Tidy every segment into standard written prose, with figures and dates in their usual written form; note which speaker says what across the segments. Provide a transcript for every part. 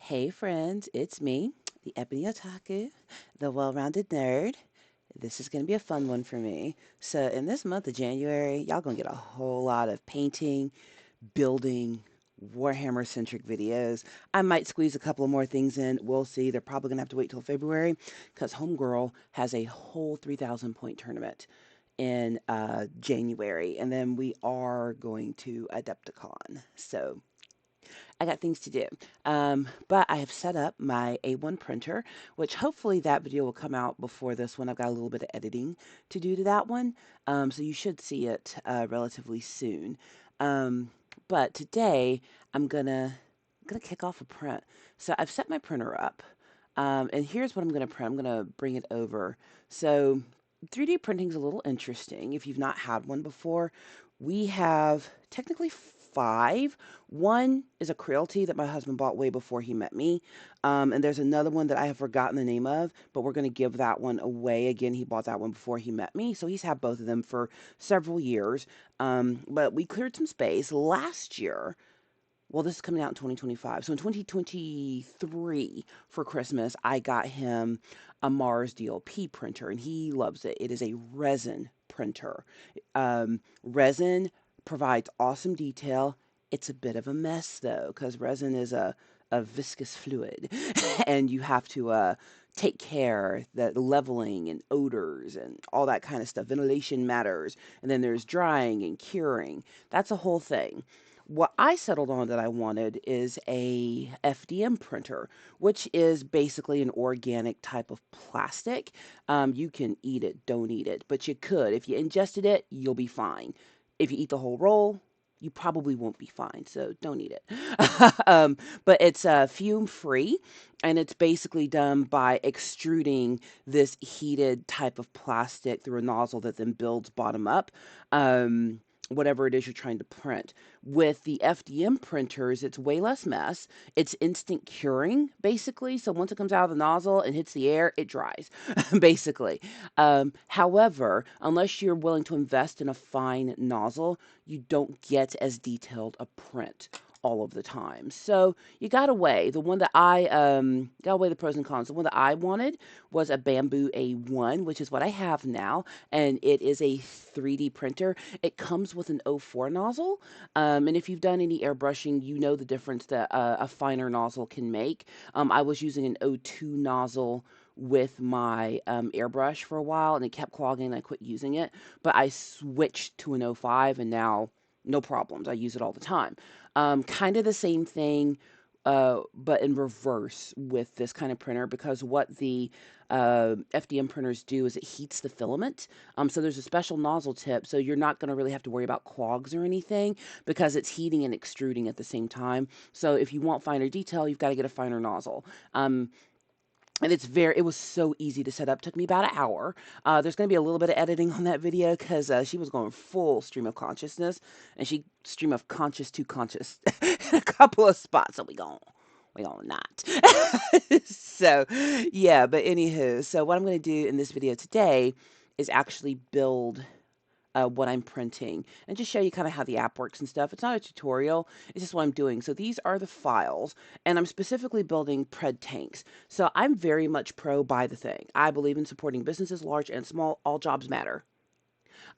Speaker 1: Hey friends, it's me, the Ebony Otaku, the well-rounded nerd. This is going to be a fun one for me. So in this month of January, y'all going to get a whole lot of painting, building, Warhammer-centric videos. I might squeeze a couple of more things in. We'll see. They're probably going to have to wait till February because Homegirl has a whole 3,000 point tournament in January. And then we are going to Adepticon. So I got things to do. But I have set up my A1 printer, which hopefully that video will come out before this one. I've got a little bit of editing to do to that one. So you should see it relatively soon. Um, but today I'm gonna kick off a print. So I've set my printer up. And here's what I'm gonna print. I'm gonna bring it over. So 3D printing is a little interesting if you've not had one before. We have technically five. One is a Creality that my husband bought way before he met me. And there's another one that I have forgotten the name of, but we're going to give that one away. Again, he bought that one before he met me. So he's had both of them for several years. But we cleared some space last year. Well, this is coming out in 2025. So in 2023 for Christmas, I got him a Mars DLP printer and he loves it. It is a resin printer. Resin provides awesome detail. It's a bit of a mess though, because resin is a viscous fluid and you have to take care that leveling and odors and all that kind of stuff. Ventilation matters. And then there's drying and curing. That's a whole thing. What I settled on that I wanted is a FDM printer, which is basically an organic type of plastic. You can eat it, don't eat it, but you could. If you ingested it, you'll be fine. If you eat the whole roll, you probably won't be fine, so don't eat it. But it's fume free, and it's basically done by extruding this heated type of plastic through a nozzle that then builds bottom up. Whatever it is you're trying to print. With the FDM printers, it's way less mess. It's instant curing, basically. So once it comes out of the nozzle and hits the air, it dries, basically. However, unless you're willing to invest in a fine nozzle, you don't get as detailed a print all of the time. So you gotta weigh. The one that I gotta weigh the pros and cons. The one that I wanted was a Bambu A1, which is what I have now, and it is a 3D printer. It comes with an O4 nozzle, and if you've done any airbrushing, you know the difference that a finer nozzle can make. I was using an O2 nozzle with my airbrush for a while, and it kept clogging, and I quit using it. But I switched to an O5, and now no problems. I use it all the time. Kind of the same thing, but in reverse with this kind of printer because what the FDM printers do is it heats the filament. So there's a special nozzle tip, so you're not going to really have to worry about clogs or anything because it's heating and extruding at the same time. So if you want finer detail, you've got to get a finer nozzle. And it was so easy to set up. Took me about an hour. There's going to be a little bit of editing on that video because she was going full stream of consciousness, and she stream of conscious to conscious in a couple of spots. So we gonna not. So yeah, but anywho, so what I'm going to do in this video today is actually build what I'm printing and just show you kind of how the app works and stuff. It's not a tutorial, it's just what I'm doing. So these are the files, and I'm specifically building pred tanks. So I'm very much pro buy the thing. I believe in supporting businesses, large and small. All jobs matter.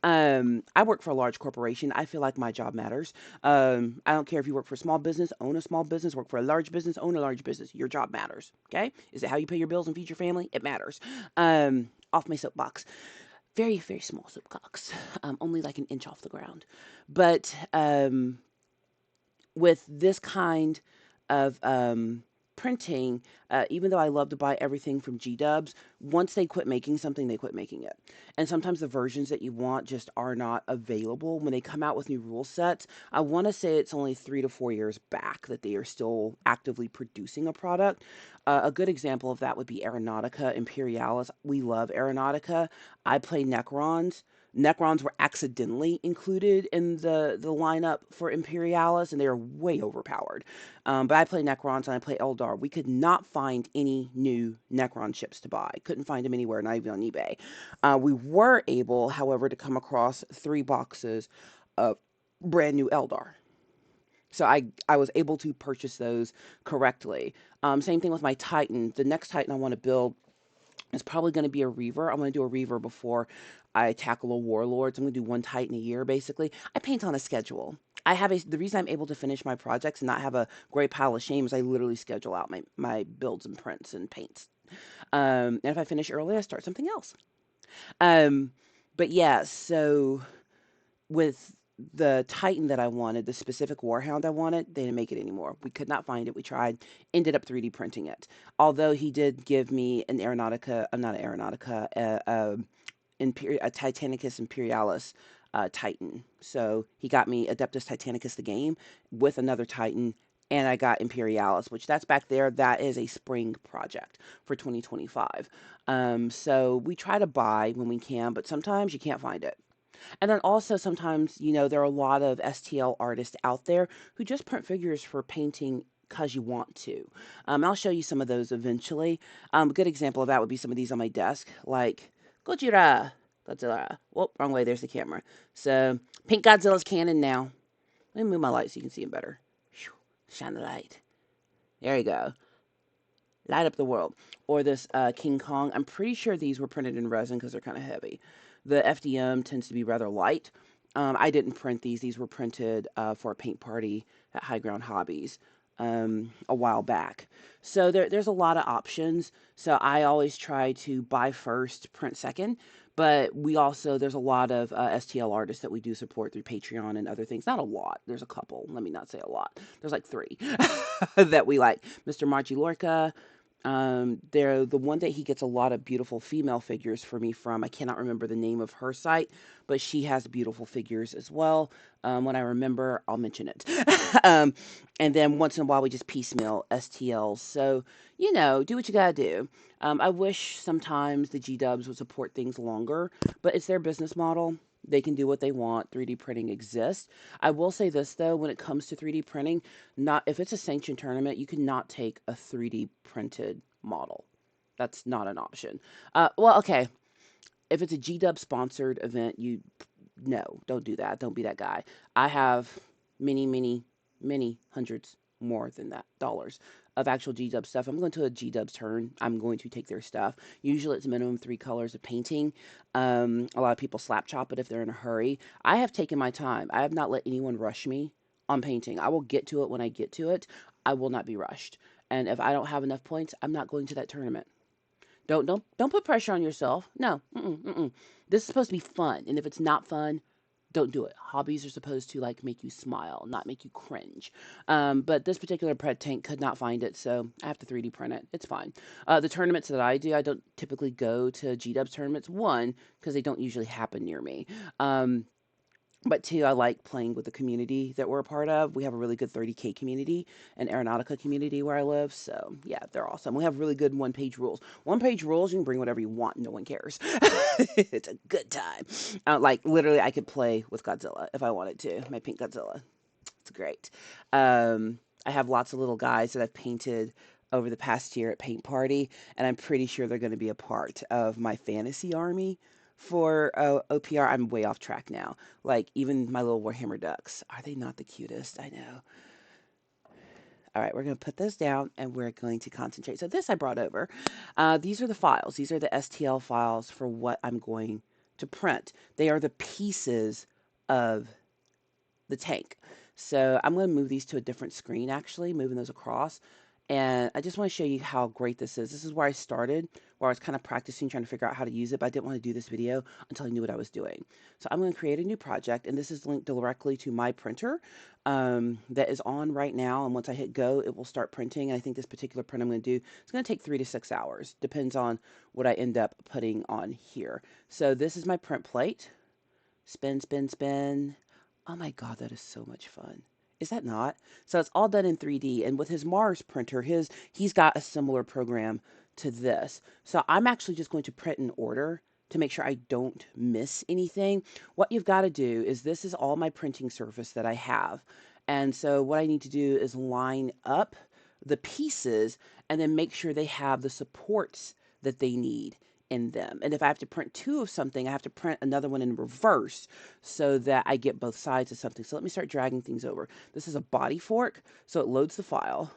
Speaker 1: I work for a large corporation. I feel like my job matters. I don't care if you work for a small business, own a small business, work for a large business, own a large business. Your job matters. Okay? Is it how you pay your bills and feed your family? It matters. Off my soapbox. Very, very small soapbox, only like an inch off the ground. But with this kind of printing, even though I love to buy everything from G Dubs, once they quit making something, they quit making it. And sometimes the versions that you want just are not available when they come out with new rule sets. I want to say it's only 3 to 4 years back that they are still actively producing a product. A good example of that would be Aeronautica Imperialis. We love Aeronautica. I play Necrons. Necrons were accidentally included in the lineup for Imperialis, and they are way overpowered. But I play Necrons and I play Eldar. We could not find any new Necron ships to buy. Couldn't find them anywhere, not even on eBay. We were able, however, to come across 3 boxes of brand new Eldar. So I was able to purchase those correctly. Same thing with my Titan. The next Titan I want to build is probably going to be a Reaver. I'm going to do a Reaver before I tackle a Warlord. So I'm going to do one Titan a year, basically. I paint on a schedule. The reason I'm able to finish my projects and not have a great pile of shame is I literally schedule out my builds and prints and paints. And if I finish early, I start something else. Um, but yeah, so with the Titan that I wanted, the specific Warhound I wanted, they didn't make it anymore. We could not find it. We tried, ended up 3D printing it. Although he did give me an Aeronautica, not an Aeronautica, a Titanicus Imperialis Titan. So he got me Adeptus Titanicus the game with another Titan, and I got Imperialis, which that's back there. That is a spring project for 2025. So we try to buy when we can, but sometimes you can't find it. And then also sometimes, there are a lot of STL artists out there who just print figures for painting because you want to. I'll show you some of those eventually. A good example of that would be some of these on my desk, like Gojira. Godzilla. Whoop, wrong way. There's the camera. So, Pink Godzilla's canon now. Let me move my light so you can see him better. Shine the light. There you go. Light up the world. Or this King Kong. I'm pretty sure these were printed in resin because they're kind of heavy. The FDM tends to be rather light. I didn't print these. These were printed for a paint party at High Ground Hobbies a while back. So there's a lot of options. So I always try to buy first, print second. But there's a lot of STL artists that we do support through Patreon and other things. Not a lot. There's a couple. Let me not say a lot. There's like 3 that we like. Mr. Margie Lorca. They're the one that he gets a lot of beautiful female figures for me from. I cannot remember the name of her site, but she has beautiful figures as well. When I remember, I'll mention it. um, and then once in a while, we just piecemeal STLs. So, do what you gotta do. I wish sometimes the G-dubs would support things longer, but it's their business model. They can do what they want. 3D printing exists. I will say this though, when it comes to 3D printing, not if it's a sanctioned tournament, you cannot take a 3D printed model. That's not an option. Well, okay. If it's a GDub sponsored event, no, don't do that. Don't be that guy. I have many, many, many hundreds more than that dollars of actual GDub stuff. I'm going to a GDub's turn. I'm going to take their stuff. Usually it's minimum 3 colors of painting. A lot of people slap chop it if they're in a hurry. I have taken my time. I have not let anyone rush me on painting. I will get to it when I get to it. I will not be rushed. And if I don't have enough points, I'm not going to that tournament. Don't put pressure on yourself. No. This is supposed to be fun. And if it's not fun, don't do it. Hobbies are supposed to make you smile, not make you cringe. But this particular pred tank could not find it, so I have to 3D print it. It's fine. The tournaments that I do, I don't typically go to GDubs tournaments. One, because they don't usually happen near me. But 2, I like playing with the community that we're a part of. We have a really good 30K community, an Aeronautica community where I live. So, yeah, they're awesome. We have really good one-page rules. One-page rules, you can bring whatever you want. No one cares. It's a good time. Literally, I could play with Godzilla if I wanted to. My pink Godzilla. It's great. I have lots of little guys that I've painted over the past year at Paint Party, and I'm pretty sure they're going to be a part of my fantasy army for OPR. I'm way off track now. Even my little Warhammer ducks. Are they not the cutest? I know. All right, we're going to put those down and we're going to concentrate. So this I brought over. These are the files. These are the STL files for what I'm going to print. They are the pieces of the tank. So I'm going to move these to a different screen, actually, moving those across. And I just want to show you how great this is. This is where I started, where I was kind of practicing, trying to figure out how to use it, but I didn't want to do this video until I knew what I was doing. So I'm going to create a new project, and this is linked directly to my printer that is on right now. And once I hit go, it will start printing. And I think this particular print I'm going to do, it's going to take 3 to 6 hours. Depends on what I end up putting on here. So this is my print plate. Spin, spin, spin. Oh my God, that is so much fun. Is that not? So it's all done in 3D. And with his Mars printer, he's got a similar program to this. So I'm actually just going to print in order to make sure I don't miss anything. What you've got to do is this is all my printing surface that I have. And so what I need to do is line up the pieces and then make sure they have the supports that they need in them. And if I have to print two of something, I have to print another one in reverse so that I get both sides of something. So let me start dragging things over. This is a body fork, so it loads the file.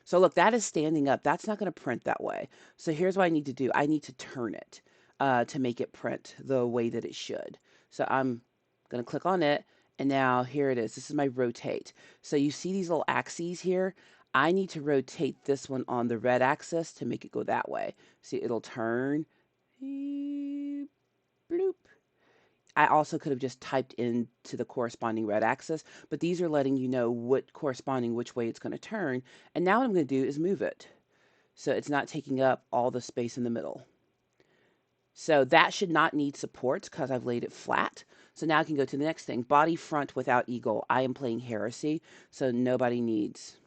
Speaker 1: So look, that is standing up. That's not going to print that way. So here's what I need to do. I need to turn it to make it print the way that it should. So I'm going to click on it. And now here it is. This is my rotate. So you see these little axes here? I need to rotate this one on the red axis to make it go that way. See, it'll turn. Bloop. I also could have just typed into the corresponding red axis, but these are letting you know what corresponding which way it's going to turn. And now what I'm going to do is move it so it's not taking up all the space in the middle. So that should not need supports because I've laid it flat. So now I can go to the next thing. Body front without eagle. I am playing heresy, so nobody needs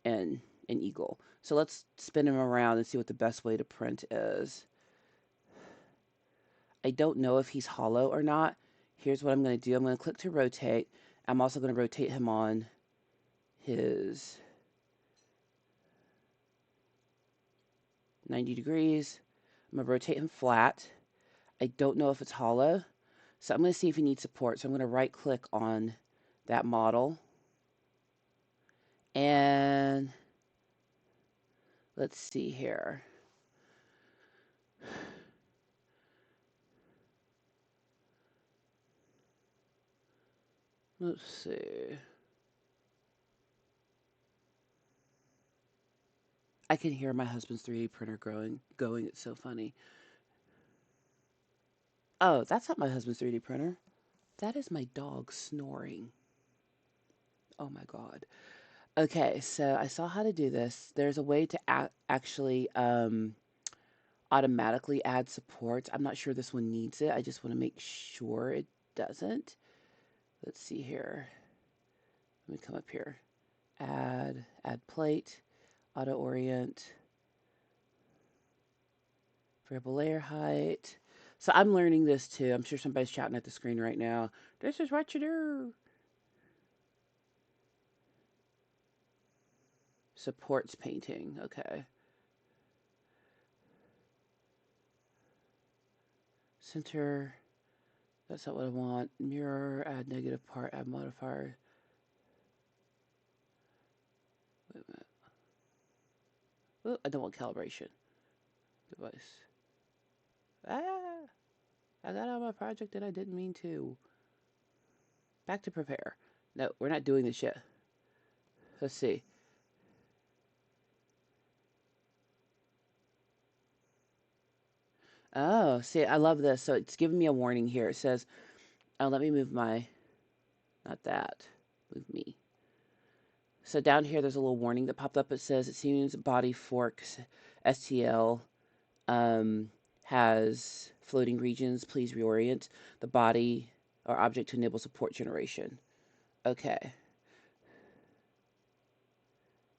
Speaker 1: an eagle. So let's spin him around and see what the best way to print is. I don't know if he's hollow or not. Here's what I'm going to do. I'm going to click to rotate. I'm also going to rotate him on his 90 degrees. I'm going to rotate him flat. I don't know if it's hollow. So I'm going to see if he needs support. So I'm going to right click on that model. And let's see here. Let's see. I can hear my husband's 3D printer going. It's so funny. Oh, that's not my husband's 3D printer. That is my dog snoring. Oh my God. Okay, so I saw how to do this. There's a way to actually automatically add supports. I'm not sure this one needs it. I just want to make sure it doesn't. Let's see here. Let me come up here. Add plate, auto orient, variable layer height. So I'm learning this too. I'm sure somebody's shouting at the screen right now. This is what you do. Supports painting. Okay. Center. That's not what I want. Mirror, add negative part, add modifier. Wait a minute. Oh, I don't want calibration. Device. Ah! I got on my project and I didn't mean to. Back to prepare. No, we're not doing this yet. Let's see. Oh, see, I love this. So it's giving me a warning here. It says, oh, let me move my, not that, move me. So down here, there's a little warning that popped up. It says, it seems body forks STL has floating regions. Please reorient the body or object to enable support generation. Okay.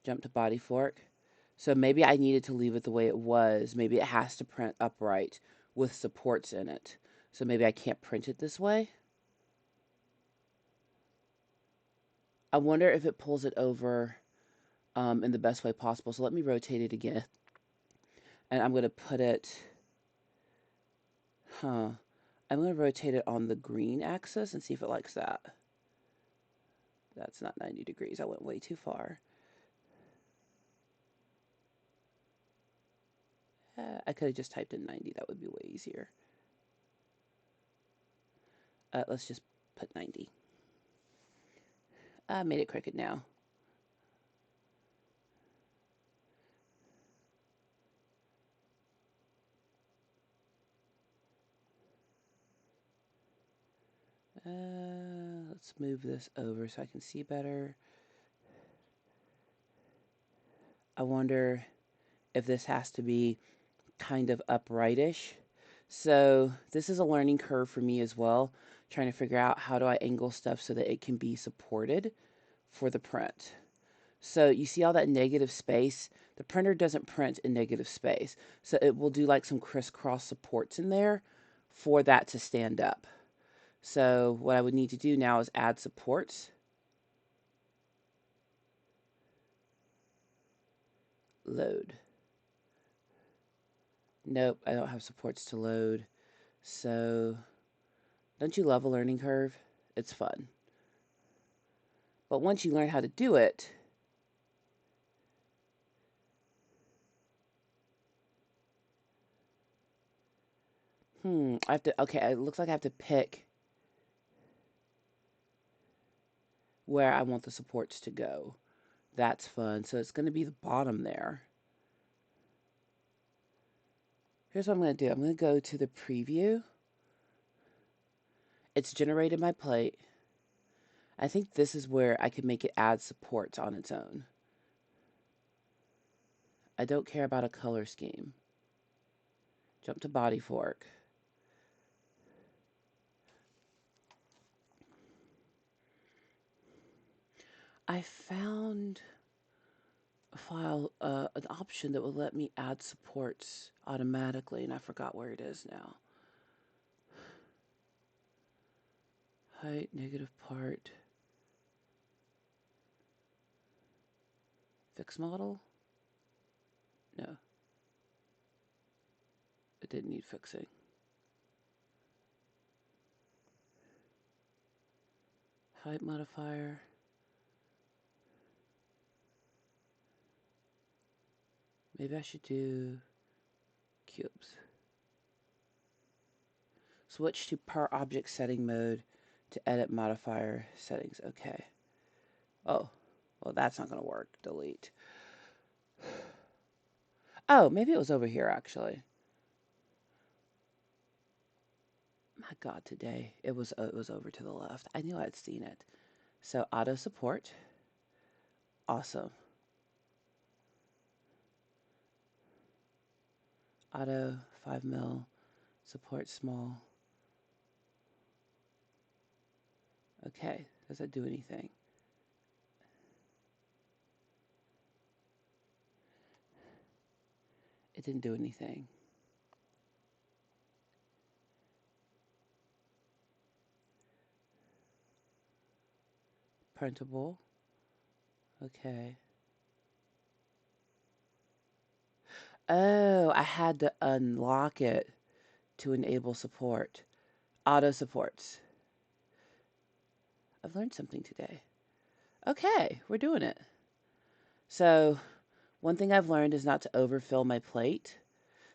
Speaker 1: Jump to body fork. So maybe I needed to leave it the way it was. Maybe it has to print upright with supports in it. So maybe I can't print it this way. I wonder if it pulls it over in the best way possible. So let me rotate it again. And I'm going to put it, I'm going to rotate it on the green axis and see if it likes that. That's not 90 degrees. I went way too far. I could have just typed in 90. That would be way easier. Let's just put 90. I made it crooked now. Let's move this over so I can see better. I wonder if this has to be kind of uprightish. So this is a learning curve for me as well, trying to figure out how do I angle stuff so that it can be supported for the print. So you see all that negative space? The printer doesn't print in negative space. So it will do like some crisscross supports in there for that to stand up. So what I would need to do now is add supports. Load. Nope, I don't have supports to load. So, don't you love a learning curve? It's fun. But once you learn how to do it, I have to, okay, it looks like I have to pick where I want the supports to go. That's fun. So it's going to be the bottom there. Here's what I'm going to do. I'm going to go to the preview. It's generated my plate. I think this is where I could make it add supports on its own. I don't care about a color scheme. Jump to body fork. I found a file, an option that will let me add supports automatically, and I forgot where it is now. Height, negative part. Fix model? No. It didn't need fixing. Height modifier. Maybe I should do cubes. Switch to per object setting mode to edit modifier settings. Okay. Oh, well, that's not going to work. Delete. Oh, maybe it was over here, actually. My God, today it was over to the left. I knew I'd seen it. So auto support. Awesome. Auto 5 mil support small. Okay, does that do anything? It didn't do anything. Printable. Okay. Oh, I had to unlock it to enable support. Auto supports. I've learned something today. Okay, we're doing it. So, one thing I've learned is not to overfill my plate.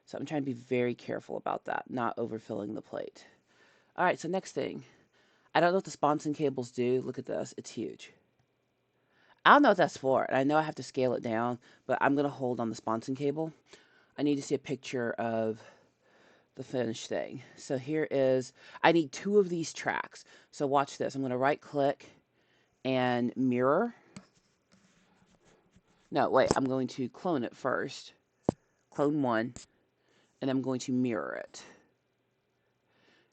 Speaker 1: So I'm trying to be very careful about that, not overfilling the plate. All right, so next thing. I don't know what the sponson cables do. Look at this. It's huge. I don't know what that's for. And I know I have to scale it down, but I'm going to hold on the sponson cable. I need to see a picture of the finished thing. So here is, I need 2 of these tracks. So watch this. I'm going to right click and mirror. No, wait, I'm going to clone it first. Clone 1, and I'm going to mirror it.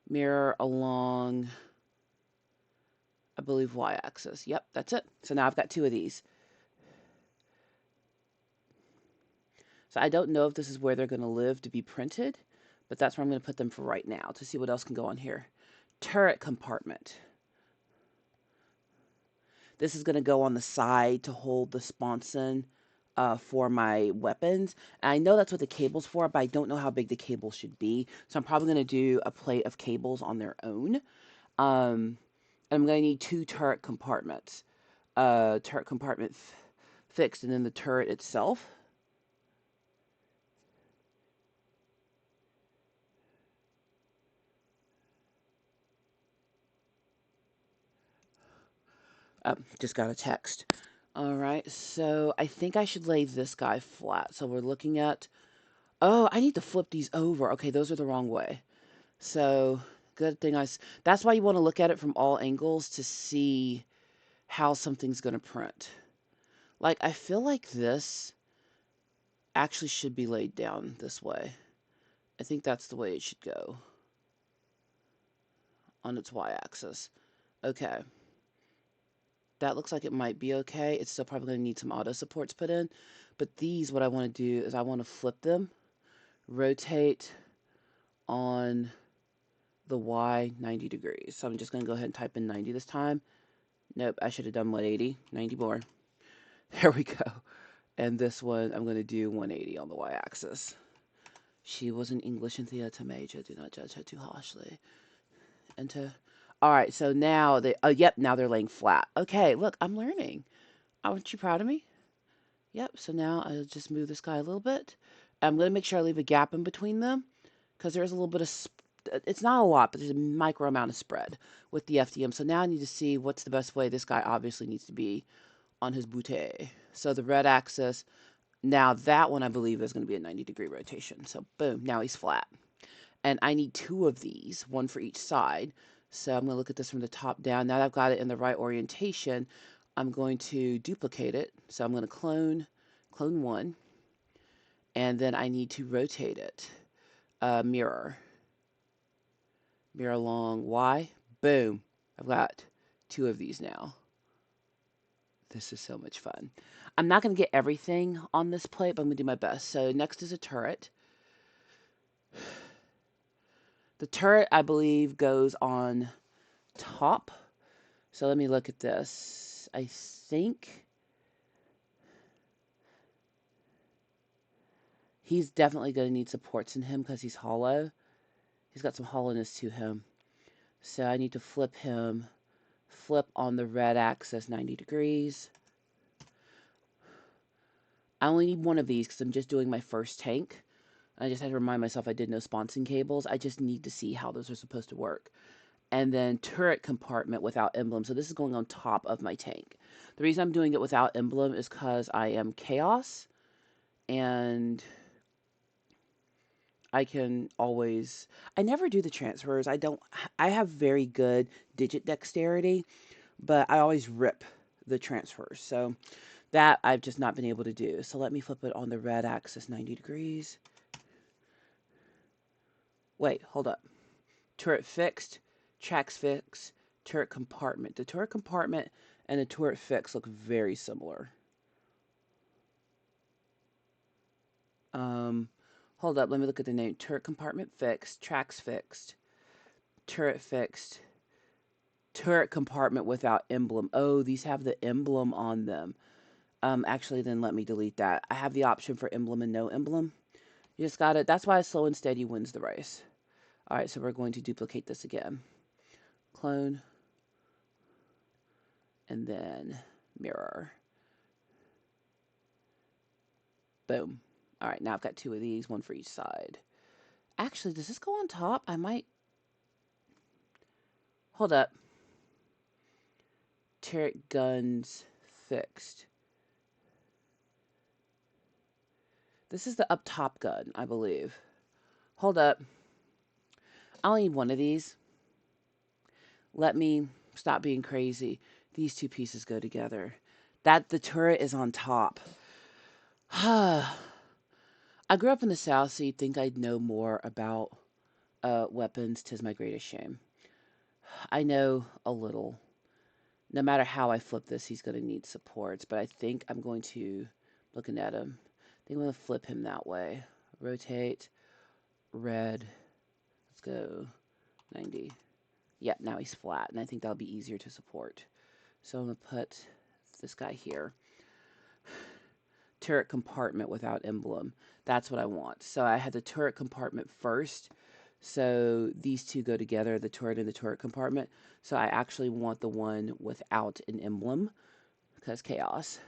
Speaker 1: Mirror along, I believe, y-axis. Yep, that's it. So now I've got 2 of these. So I don't know if this is where they're going to live to be printed, but that's where I'm going to put them for right now to see what else can go on here. Turret compartment. This is going to go on the side to hold the sponson for my weapons. And I know that's what the cable's for, but I don't know how big the cable should be. So I'm probably going to do a plate of cables on their own. I'm going to need 2 turret compartments. Turret compartment fixed, and then the turret itself. Just got a text. All right, so I think I should lay this guy flat. So we're looking at, oh, I need to flip these over. Okay, those are the wrong way. So good thing that's why you want to look at it from all angles to see how something's going to print. Like, I feel like this actually should be laid down this way. I think that's the way it should go on its y-axis. Okay. That looks like it might be okay. It's still probably going to need some auto supports put in. But these, what I want to do is I want to flip them, rotate on the Y 90 degrees. So I'm just going to go ahead and type in 90 this time. Nope, I should have done 180. 90 more. There we go. And this one, I'm going to do 180 on the y-axis. She was an English and theatre major. Do not judge her too harshly. Enter. All right, so now they. Oh, yep. Now they're laying flat. Okay, look, I'm learning. Aren't you proud of me? Yep. So now I'll just move this guy a little bit. I'm gonna make sure I leave a gap in between them because there's a little bit of. It's not a lot, but there's a micro amount of spread with the FDM. So now I need to see what's the best way. This guy obviously needs to be on his bootay. So the red axis. Now that one I believe is going to be a 90-degree rotation. So boom, now he's flat. And I need two of these, one for each side. So I'm going to look at this from the top down. Now that I've got it in the right orientation, I'm going to duplicate it. So I'm going to clone one, and then I need to rotate it. Mirror along Y. Boom. I've got two of these now. This is so much fun. I'm not going to get everything on this plate, but I'm going to do my best. So next is a turret. The turret, I believe, goes on top. So let me look at this. I think he's definitely going to need supports in him because he's hollow. He's got some hollowness to him. So I need to flip him. Flip on the red axis 90 degrees. I only need one of these because I'm just doing my first tank. I just had to remind myself I did no sponsing cables. I just need to see how those are supposed to work. And then turret compartment without emblem. So this is going on top of my tank. The reason I'm doing it without emblem is because I am chaos. And I can always... I never do the transfers. I have very good digit dexterity, but I always rip the transfers. So that I've just not been able to do. So let me flip it on the red axis 90 degrees. Wait, hold up. Turret fixed, tracks fixed, turret compartment. The turret compartment and the turret fixed look very similar. Hold up, let me look at the name. Turret compartment fixed, tracks fixed, turret fixed, turret compartment without emblem. Oh, these have the emblem on them. Actually, then let me delete that. I have the option for emblem and no emblem. You just got it. That's why slow and steady wins the race. All right, so we're going to duplicate this again. Clone. And then mirror. Boom. All right, now I've got two of these, one for each side. Actually, does this go on top? I might... Hold up. Turret guns fixed. This is the up top gun, I believe. Hold up. I only need one of these. Let me stop being crazy. These two pieces go together. The turret is on top. I grew up in the South, so you'd think I'd know more about weapons. 'Tis my greatest shame. I know a little. No matter how I flip this, he's going to need supports, but I think I'm going to, looking at him, I think I'm going to flip him that way. Rotate, red, let's go, 90. Yeah, now he's flat, and I think that'll be easier to support. So I'm going to put this guy here. Turret compartment without emblem. That's what I want. So I had the turret compartment first. So these two go together, the turret and the turret compartment. So I actually want the one without an emblem because chaos.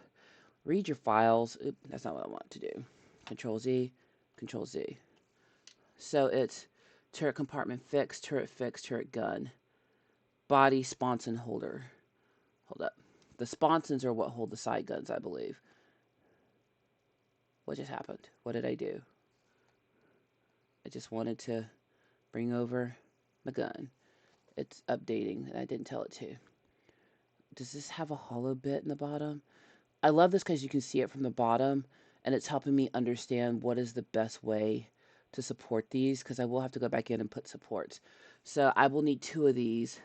Speaker 1: Read your files. Oop, that's not what I want to do. Control Z, Control Z. So it's turret compartment fixed, turret gun. Body, sponson, holder. Hold up. The sponsons are what hold the side guns, I believe. What just happened? What did I do? I just wanted to bring over my gun. It's updating, and I didn't tell it to. Does this have a hollow bit in the bottom? I love this because you can see it from the bottom, and it's helping me understand what is the best way to support these, because I will have to go back in and put supports. So I will need two of these.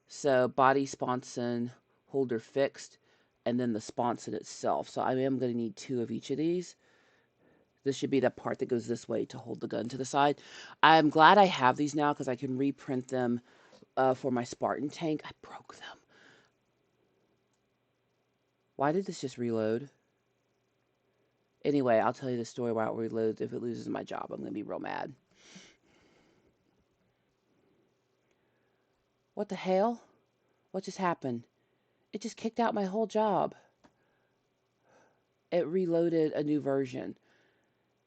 Speaker 1: So body, sponson, holder fixed, and then the sponson itself. So I am going to need two of each of these. This should be the part that goes this way to hold the gun to the side. I'm glad I have these now because I can reprint them for my Spartan tank. I broke them. Why did this just reload? Anyway, I'll tell you the story while it reloads. If it loses my job, I'm going to be real mad. What the hell? What just happened? It just kicked out my whole job. It reloaded a new version.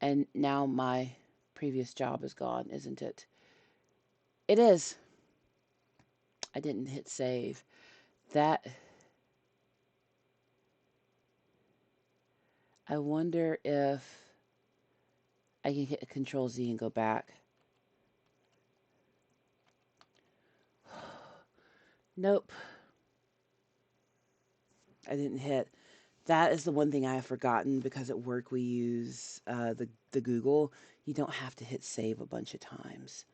Speaker 1: And now my previous job is gone, isn't it? It is. I didn't hit save. That... I wonder if I can hit Control Z and go back. Nope. I didn't hit. That is the one thing I have forgotten, because at work we use the Google. You don't have to hit save a bunch of times.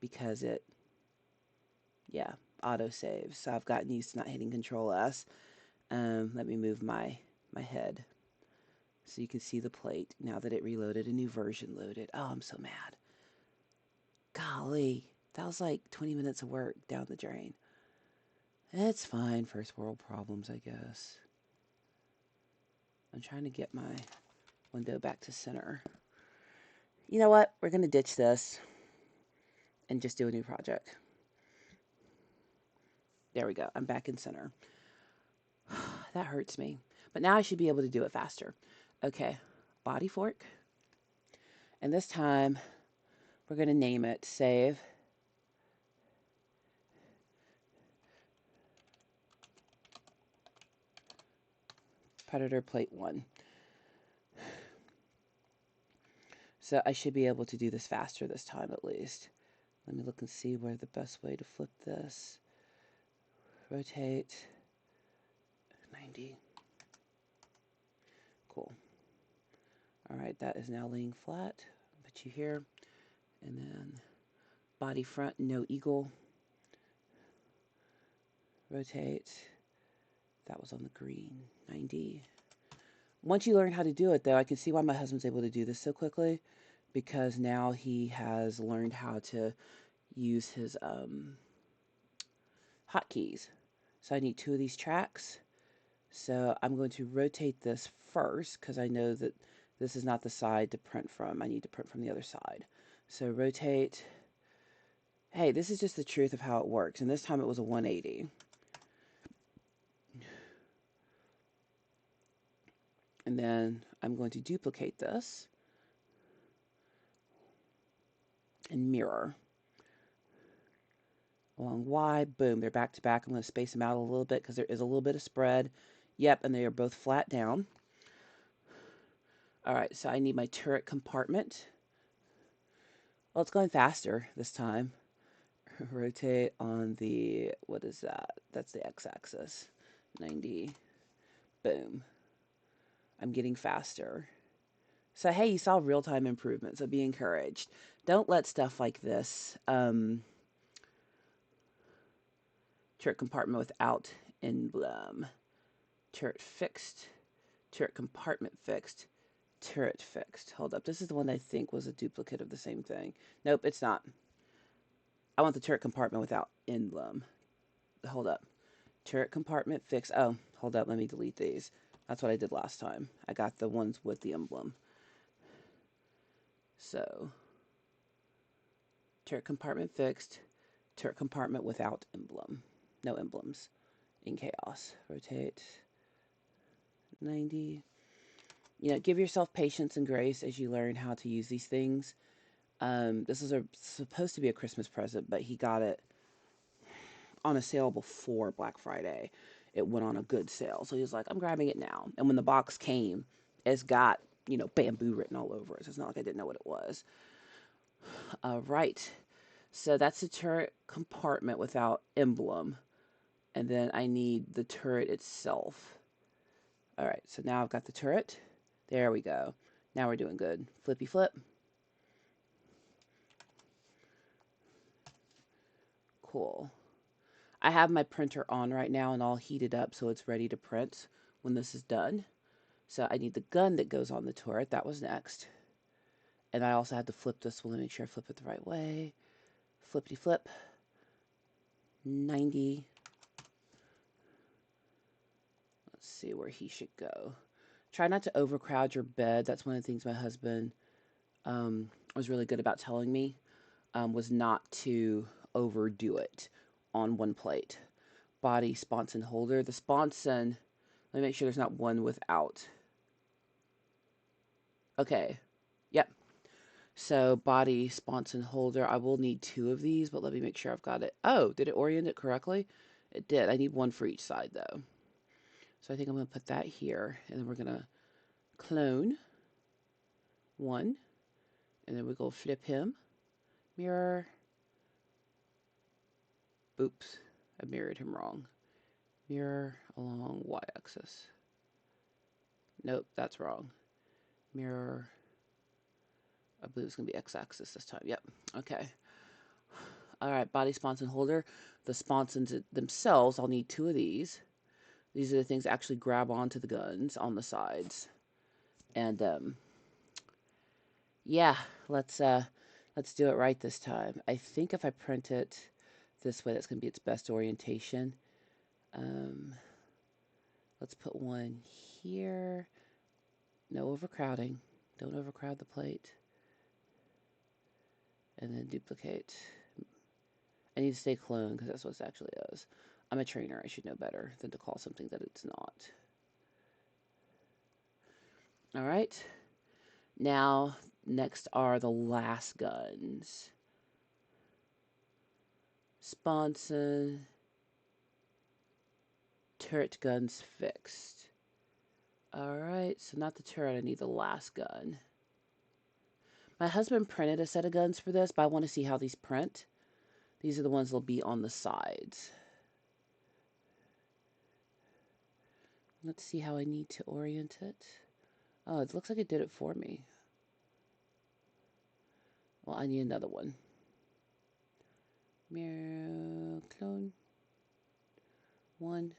Speaker 1: Because it, yeah, auto saves. So I've gotten used to not hitting Control S. Let me move my head so you can see the plate now that it reloaded. A new version loaded. Oh, I'm so mad. Golly, that was like 20 minutes of work down the drain. It's fine. First world problems, I guess. I'm trying to get my window back to center. You know what? We're going to ditch this and just do a new project. There we go. I'm back in center. That hurts me. But now I should be able to do it faster. Okay. Body fork. And this time, we're going to name it Save. Predator Plate 1. So I should be able to do this faster this time at least. Let me look and see where the best way to flip this. Rotate 90. Cool. Alright, that is now laying flat. Put you here. And then body front, no eagle. Rotate. That was on the green. 90. Once you learn how to do it, though, I can see why my husband's able to do this so quickly, because now he has learned how to use his hotkeys. So I need 2 of these tracks. So I'm going to rotate this first, because I know that this is not the side to print from. I need to print from the other side. So rotate. Hey, this is just the truth of how it works. And this time it was a 180. And then I'm going to duplicate this and mirror along Y. Boom, they're back to back. I'm going to space them out a little bit because there is a little bit of spread. Yep, and they are both flat down. All right, so I need my turret compartment. Well, it's going faster this time. Rotate on the, what is that? That's the x-axis. 90. Boom. I'm getting faster. So, hey, you saw real-time improvement, so be encouraged. Don't let stuff like this, turret compartment without emblem. Turret fixed. Turret compartment fixed. Turret fixed. Hold up. This is the one I think was a duplicate of the same thing. Nope, it's not. I want the turret compartment without emblem. Hold up. Turret compartment fixed. Oh, hold up. Let me delete these. That's what I did last time. I got the ones with the emblem. So, turret compartment fixed. Turret compartment without emblem. No emblems. In chaos. Rotate 90. You know, give yourself patience and grace as you learn how to use these things. This is supposed to be a Christmas present, but he got it on a sale before Black Friday. It went on a good sale. So he was like, I'm grabbing it now. And when the box came, it's got, you know, Bambu written all over it. So it's not like I didn't know what it was. Right. So that's the turret compartment without emblem. And then I need the turret itself. All right. So now I've got the turret. There we go. Now we're doing good. Flippy flip. Cool. I have my printer on right now and all heated up so it's ready to print when this is done. So I need the gun that goes on the turret. That was next. And I also had to flip this one to make sure I flip it the right way. Flippity flip. 90. Let's see where he should go. Try not to overcrowd your bed. That's one of the things my husband was really good about telling me, was not to overdo it on one plate. Body, sponson holder. The sponson, let me make sure there's not one without. Okay. Yep. So body, sponson holder. I will need 2 of these, but let me make sure I've got it. Oh, did it orient it correctly? It did. I need 1 for each side, though. So I think I'm going to put that here, and then we're going to clone 1, and then we go flip him. Mirror. Oops, I mirrored him wrong. Mirror along y-axis. Nope, that's wrong. Mirror. I believe it's going to be x-axis this time. Yep. Okay. All right, body sponson holder. The sponsons themselves, I'll need 2 of these. These are the things that actually grab onto the guns on the sides. And yeah, let's do it right this time. I think if I print it this way, that's going to be its best orientation. Let's put 1 here. No overcrowding. Don't overcrowd the plate. And then duplicate. I need to say clone because that's what it actually is. I'm a trainer. I should know better than to call something that it's not. All right. Now, next are the last guns. Sponson. Turret guns fixed. All right. So not the turret. I need the last gun. My husband printed a set of guns for this, but I want to see how these print. These are the ones that'll be on the sides. Let's see how I need to orient it. Oh, it looks like it did it for me. Well, I need another one. Mirror clone. 1.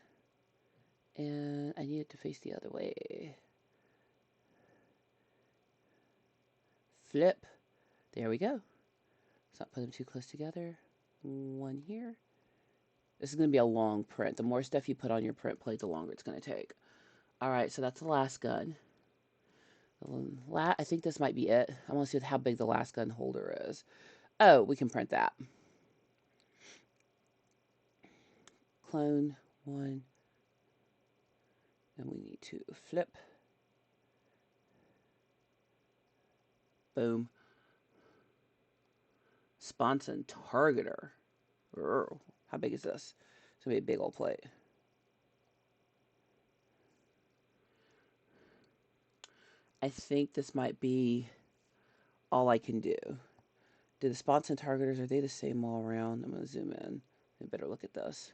Speaker 1: And I need it to face the other way. Flip. There we go. Let's not put them too close together. 1 here. This is going to be a long print. The more stuff you put on your print plate, the longer it's going to take. All right, so that's the last gun. I think this might be it. I want to see how big the last gun holder is. Oh, we can print that. Clone 1. And we need to flip. Boom. Sponson targeter. How big is this? It's going to be a big old plate. I think this might be all I can do. Do the spots and targeters, are they the same all around? I'm going to zoom in. I better look at this.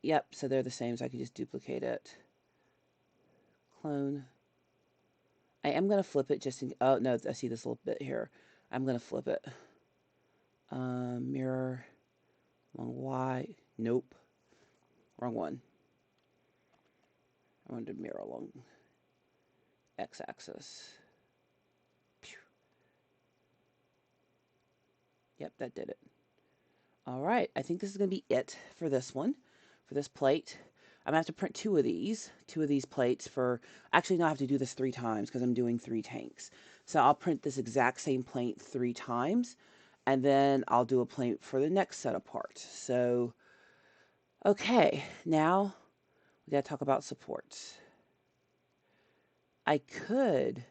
Speaker 1: Yep, so they're the same, so I can just duplicate it. Clone. I am going to flip it just in... Oh, no, I see this little bit here. I'm going to flip it. Mirror along Y. Nope. Wrong one. I wanted to mirror along X-axis. Yep, that did it. All right, I think this is going to be it for this one, for this plate. I'm going to have to print 2 of these plates for... Actually, no, I have to do this 3 times because I'm doing 3 tanks. So I'll print this exact same plate 3 times, and then I'll do a plate for the next set of parts. So, okay, now we got to talk about supports. I could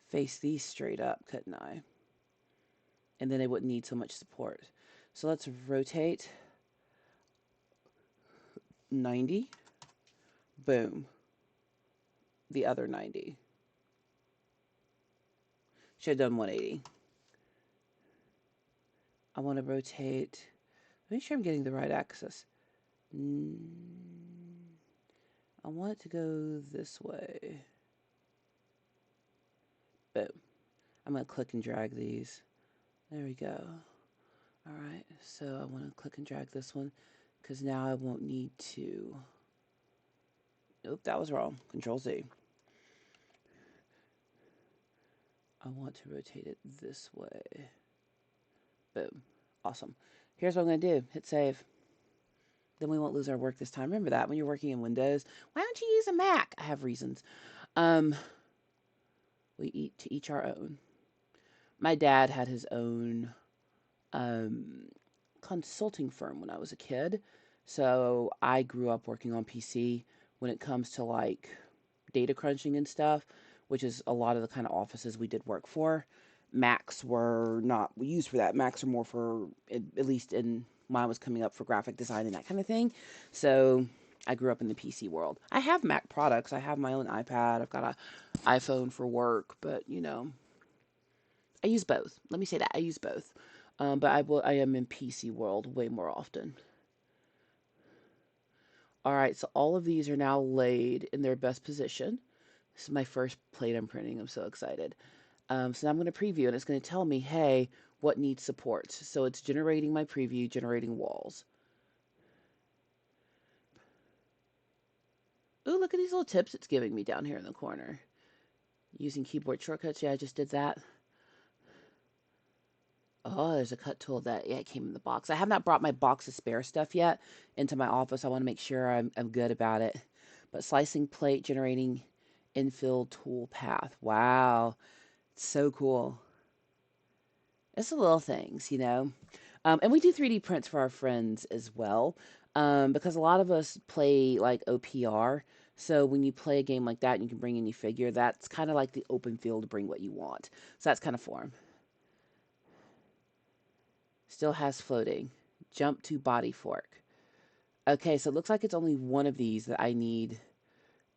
Speaker 1: face these straight up, couldn't I? And then they wouldn't need so much support. So let's rotate 90. Boom. The other 90. Should have done 180. I want to rotate. Make sure I'm getting the right axis. I want it to go this way. Boom. I'm going to click and drag these. There we go. All right, so I want to click and drag this one because now I won't need to... Nope, that was wrong. Control Z. I want to rotate it this way. Boom. Awesome. Here's what I'm going to do. Hit save. Then we won't lose our work this time. Remember that when you're working in Windows. Why don't you use a Mac? I have reasons. Um, we eat to each our own. My dad had his own um, consulting firm when I was a kid. So I grew up working on PC when it comes to like data crunching and stuff, which is a lot of the kind of offices we did work for. Macs were not used for that. Macs are more for, at least in mine was coming up for graphic design and that kind of thing. So I grew up in the PC world. I have Mac products. I have my own iPad. I've got an iPhone for work, but I use both. Let me say that I use both. But I am in PC world way more often. All right, so all of these are now laid in their best position. This is my first plate I'm printing. I'm so excited. So now I'm going to preview, and it's going to tell me, hey, what needs support. So it's generating my preview, generating walls. Ooh, look at these little tips it's giving me down here in the corner. Using keyboard shortcuts. Yeah, I just did that. Oh, there's a cut tool that, yeah, it came in the box. I have not brought my box of spare stuff yet into my office. I want to make sure I'm good about it. But slicing plate, generating infill tool path. Wow, so cool. It's the little things, you know. And we do 3D prints for our friends as well, because a lot of us play like OPR. So when you play a game like that and you can bring in your figure, that's kind of like the open field to bring what you want. So that's kind of form. Still has floating. Jump to body fork. Okay, so it looks like it's only one of these that I need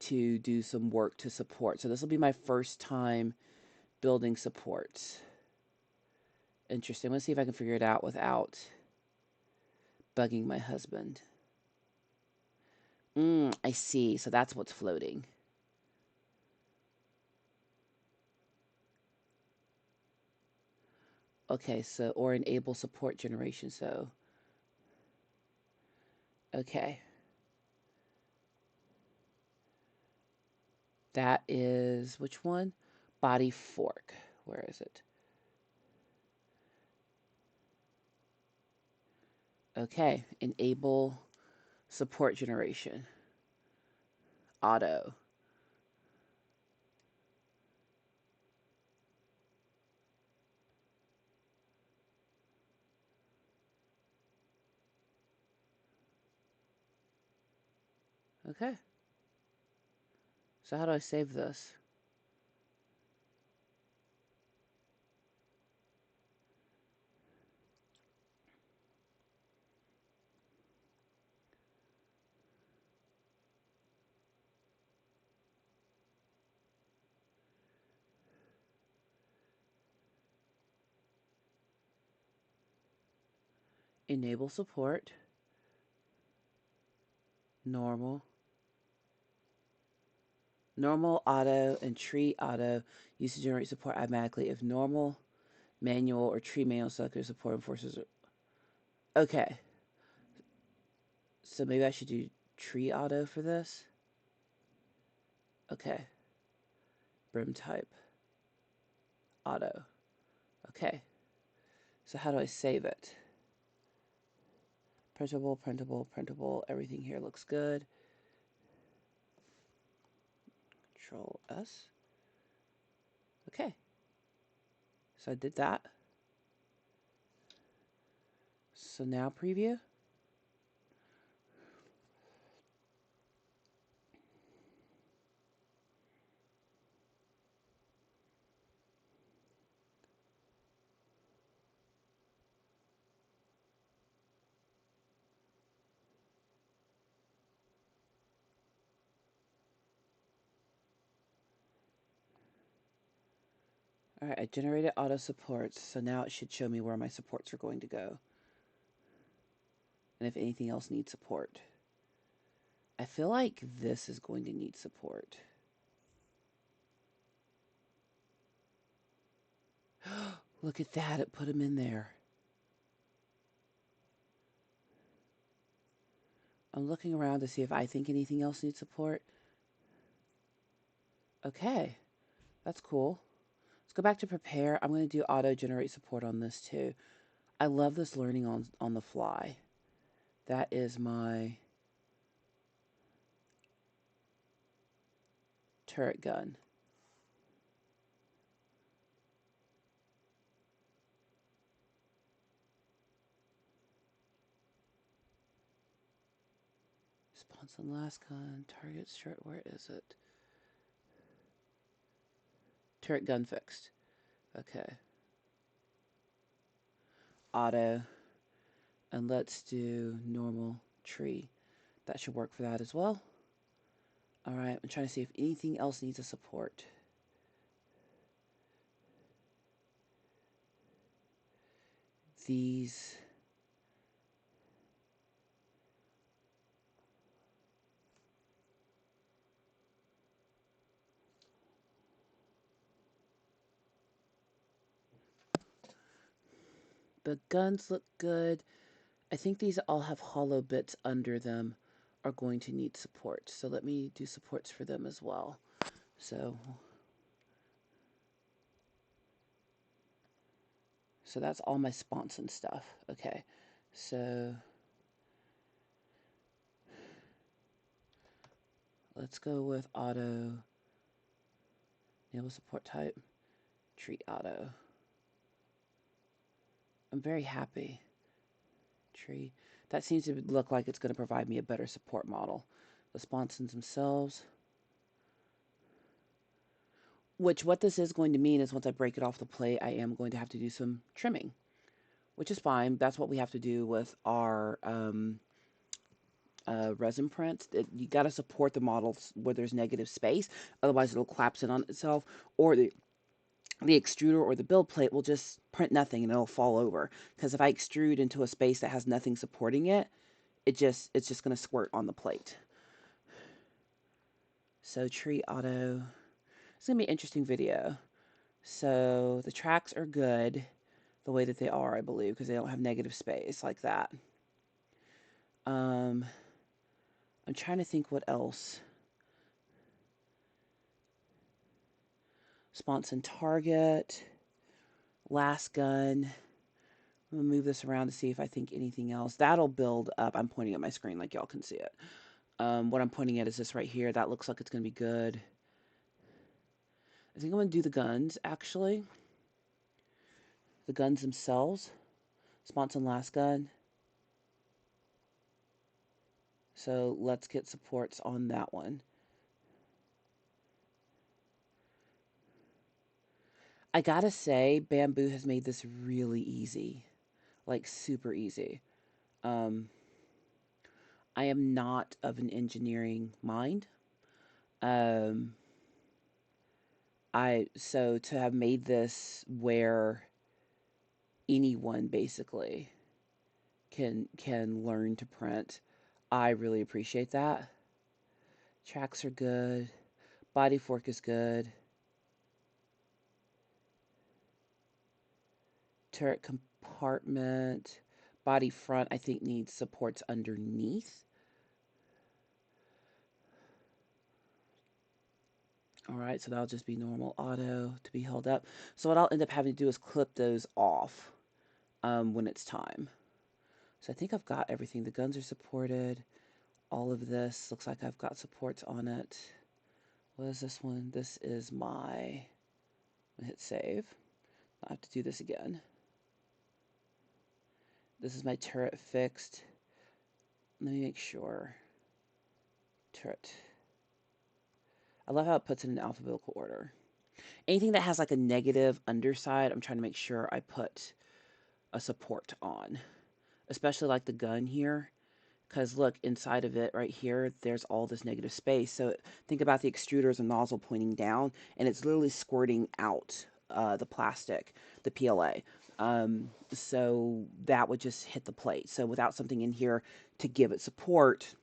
Speaker 1: to do some work to support. So this will be my first time building supports. Interesting. Let's see if I can figure it out without bugging my husband. I see. So that's what's floating. Okay, so, or enable support generation. So, okay. That is, which one? Body fork. Where is it? Okay, enable support generation. Auto. Okay. So how do I save this? Enable support. Normal. Normal, auto, and tree auto used to generate support automatically if normal, manual, or tree manual selector support enforcers. Okay. So maybe I should do tree auto for this. Okay. Brim type. Auto. Okay. So how do I save it? Printable, printable, printable. Everything here looks good. Control S. Okay. So I did that. So now preview. All right, I generated auto supports, so now it should show me where my supports are going to go. And if anything else needs support. I feel like this is going to need support. Look at that, it put them in there. I'm looking around to see if I think anything else needs support. Okay, that's cool. Let's go back to prepare. I'm going to do auto generate support on this too. I love this learning on the fly. That is my turret gun. Sponson last gun. Target turret. Where is it? Turret gun fixed. Okay. Auto. And let's do normal tree. That should work for that as well. Alright, I'm trying to see if anything else needs a support. These. The guns look good. I think these all have hollow bits under them are going to need support. So let me do supports for them as well. So that's all my sponson stuff. Okay. So let's go with auto. Naval support type. Tree auto. I'm very happy. Tree. That seems to look like it's going to provide me a better support model. The sponsons themselves. Which, what this is going to mean is once I break it off the plate, I am going to have to do some trimming, which is fine. That's what we have to do with our resin prints. You got to support the models where there's negative space, otherwise it'll collapse in on itself, or the extruder or the build plate will just print nothing and it'll fall over. Because if I extrude into a space that has nothing supporting it, it's just going to squirt on the plate. So tree auto. It's going to be an interesting video. So the tracks are good the way that they are, I believe, because they don't have negative space like that. I'm trying to think what else. Sponson target. Last gun. I'm going to move this around to see if I think anything else. That'll build up. I'm pointing at my screen like y'all can see it. What I'm pointing at is this right here. That looks like it's going to be good. I think I'm going to do the guns, actually. The guns themselves. Sponson last gun. So let's get supports on that one. I gotta say, Bambu has made this really easy. Like, super easy. I am not of an engineering mind. So to have made this where anyone basically can learn to print, I really appreciate that. Tracks are good. Body fork is good. Turret compartment. Body front, I think, needs supports underneath. All right, so that'll just be normal auto to be held up. So what I'll end up having to do is clip those off when it's time. So I think I've got everything. The guns are supported. All of this looks like I've got supports on it. What is this one? This is my... hit save. I have to do this again. This is my turret fixed. Let me make sure. Turret. I love how it puts it in alphabetical order. Anything that has like a negative underside, I'm trying to make sure I put a support on. Especially like the gun here. Because look, inside of it right here, there's all this negative space. So think about the extruder as a nozzle pointing down, and it's literally squirting out the plastic, the PLA. So that would just hit the plate. So without something in here to give it support,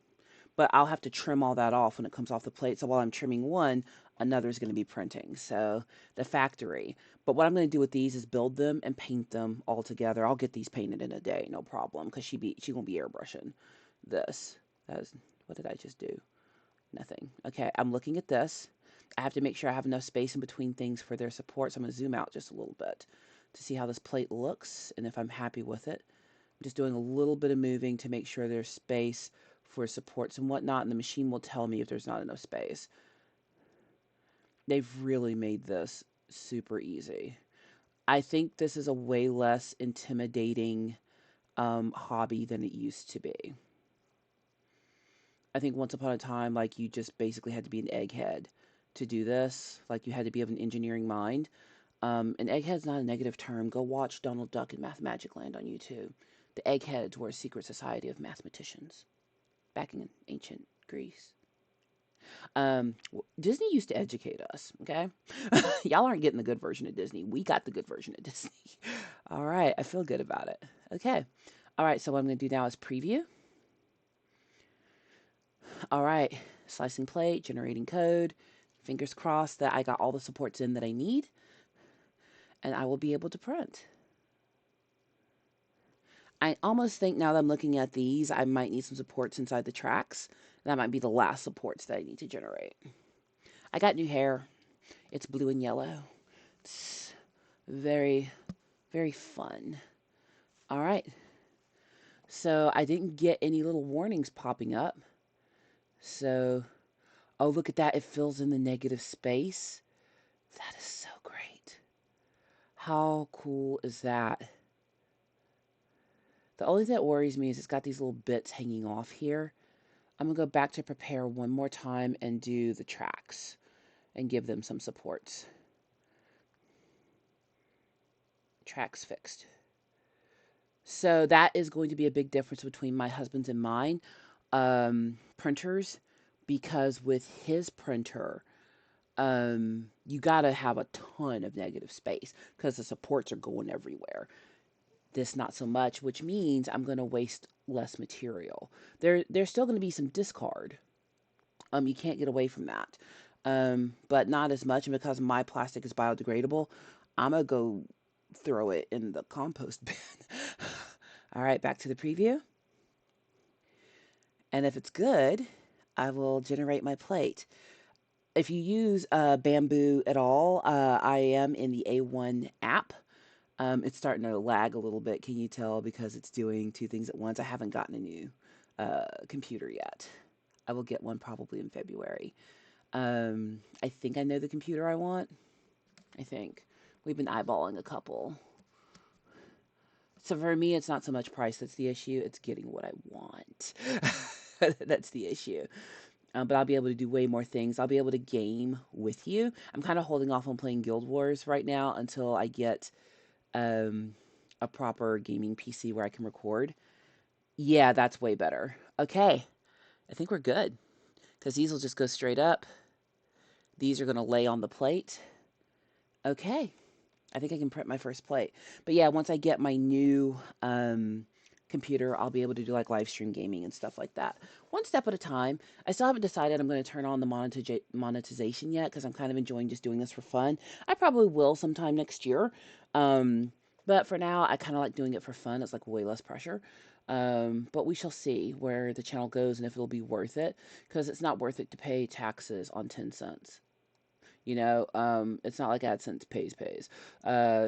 Speaker 1: but I'll have to trim all that off when it comes off the plate. So while I'm trimming one, another is going to be printing. So the factory. But what I'm going to do with these is build them and paint them all together. I'll get these painted in a day, no problem, because she won't be airbrushing this. What did I just do? Nothing. Okay, I'm looking at this. I have to make sure I have enough space in between things for their support. So I'm going to zoom out just a little bit to see how this plate looks and if I'm happy with it. Just doing a little bit of moving to make sure there's space for supports and whatnot, and the machine will tell me if there's not enough space. They've really made this super easy. I think this is a way less intimidating hobby than it used to be. I think once upon a time, like, you just basically had to be an egghead to do this. Like, you had to be of an engineering mind. And egghead's not a negative term. Go watch Donald Duck and Mathmagic Land on YouTube. The eggheads were a secret society of mathematicians back in ancient Greece. Disney used to educate us, okay? Y'all aren't getting the good version of Disney. We got the good version of Disney. All right, I feel good about it. Okay. All right, so what I'm going to do now is preview. All right, slicing plate, generating code. Fingers crossed that I got all the supports in that I need, and I will be able to print. I almost think now that I'm looking at these, I might need some supports inside the tracks. That might be the last supports that I need to generate. I got new hair. It's blue and yellow. It's very, very fun. All right. So I didn't get any little warnings popping up. So, oh, look at that. It fills in the negative space. That is so great. How cool is that? The only thing that worries me is it's got these little bits hanging off here. I'm going to go back to prepare one more time and do the tracks and give them some supports. Tracks fixed. So that is going to be a big difference between my husband's and mine printers, because with his printer, you got to have a ton of negative space because the supports are going everywhere. This not so much, which means I'm going to waste less material. There's still going to be some discard. You can't get away from that. But not as much. And because my plastic is biodegradable, I'm going to go throw it in the compost bin. All right, back to the preview. And if it's good, I will generate my plate. If you use Bambu at all, I am in the A1 app. It's starting to lag a little bit, can you tell? Because it's doing two things at once. I haven't gotten a new computer yet. I will get one probably in February. I think I know the computer I want. I think. We've been eyeballing a couple. So for me, it's not so much price that's the issue. It's getting what I want. That's the issue. But I'll be able to do way more things. I'll be able to game with you. I'm kind of holding off on playing Guild Wars right now until I get a proper gaming PC where I can record. Yeah, that's way better. Okay, I think we're good because these will just go straight up. These are going to lay on the plate. Okay, I think I can print my first plate. But yeah, once I get my new computer, I'll be able to do like live stream gaming and stuff like that. One step at a time. I still haven't decided I'm going to turn on the monetization yet because I'm kind of enjoying just doing this for fun. I probably will sometime next year. But for now, I kind of like doing it for fun. It's like way less pressure. But we shall see where the channel goes and if it'll be worth it, because it's not worth it to pay taxes on 10 cents. You know, it's not like AdSense pays.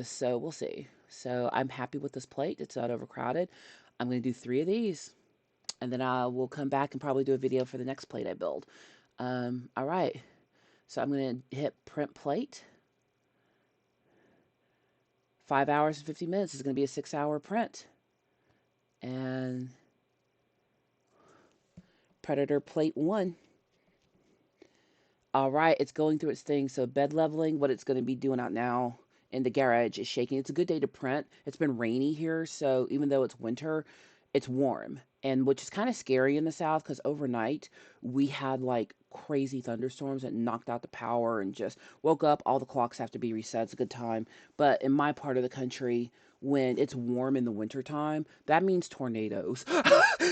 Speaker 1: So we'll see. So I'm happy with this plate. It's not overcrowded. I'm going to do 3 of these, and then I will come back and probably do a video for the next plate I build. All right. So I'm going to hit print plate. 5 hours and 50 minutes is going to be a 6-hour print. And Predator plate 1. All right, it's going through its thing. So bed leveling, what it's going to be doing out now in the garage is shaking. It's a good day to print. It's been rainy here, so even though it's winter, it's warm. And which is kind of scary in the south because overnight we had like crazy thunderstorms that knocked out the power and just woke up. All the clocks have to be reset. It's a good time. But in my part of the country, when it's warm in the wintertime, that means tornadoes.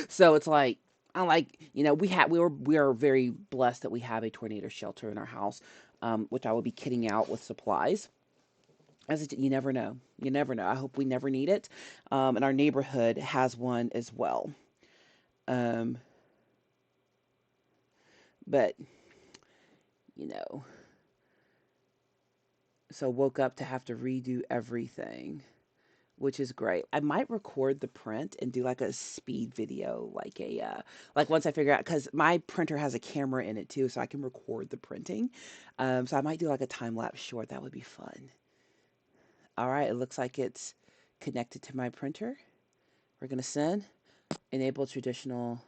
Speaker 1: So it's like, I like, you know, we are very blessed that we have a tornado shelter in our house, which I will be kitting out with supplies. You never know. You never know. I hope we never need it. And our neighborhood has one as well. But, you know, so woke up to have to redo everything. which is great. I might record the print and do like a speed video, like once I figure out, because my printer has a camera in it too, so I can record the printing. So I might do like a time lapse short. That would be fun. All right, it looks like it's connected to my printer. We're gonna send, enable traditional.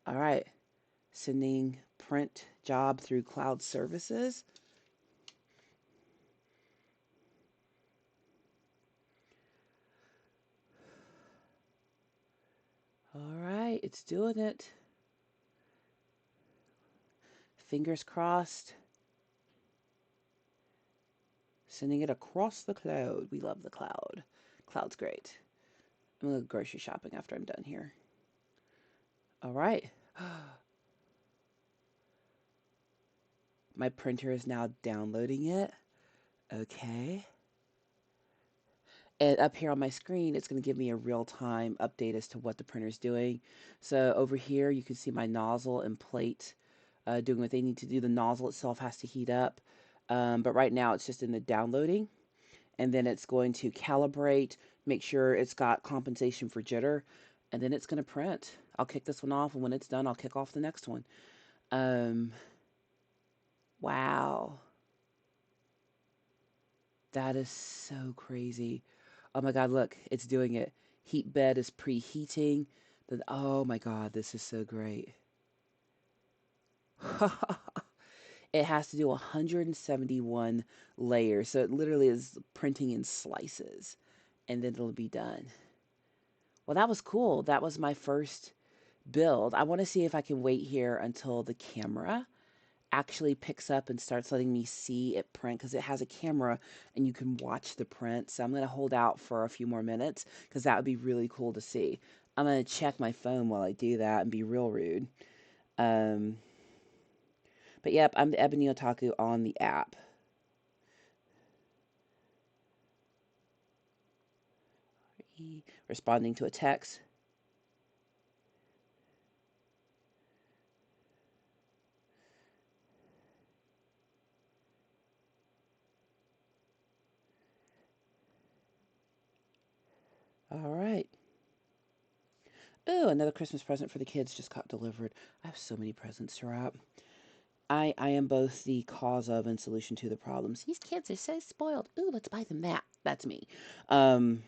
Speaker 1: All right, sending print job through cloud services. All right, it's doing it. Fingers crossed. Sending it across the cloud. We love the cloud. Cloud's great. I'm going to go grocery shopping after I'm done here. All right. My printer is now downloading it. Okay. And up here on my screen, it's going to give me a real-time update as to what the printer's doing. So over here, you can see my nozzle and plate doing what they need to do. The nozzle itself has to heat up. But right now, it's just in the downloading. And then it's going to calibrate, make sure it's got compensation for jitter, and then it's going to print. I'll kick this one off, and when it's done, I'll kick off the next one. Wow. That is so crazy. Oh my God, look, it's doing it. Heat bed is preheating. Oh my God, this is so great. It has to do 171 layers, so it literally is printing in slices, and then it'll be done. Well, that was cool. That was my first build. I want to see if I can wait here until the camera actually picks up and starts letting me see it print, because it has a camera and you can watch the print. So I'm going to hold out for a few more minutes because that would be really cool to see. I'm going to check my phone while I do that and be real rude. Um, but yep, I'm the Ebony Otaku on the app. Responding to a text. All right. Oh, another Christmas present for the kids just got delivered. I have so many presents to wrap. I am both the cause of and solution to the problems. These kids are so spoiled. Ooh, let's buy them that. That's me. Um,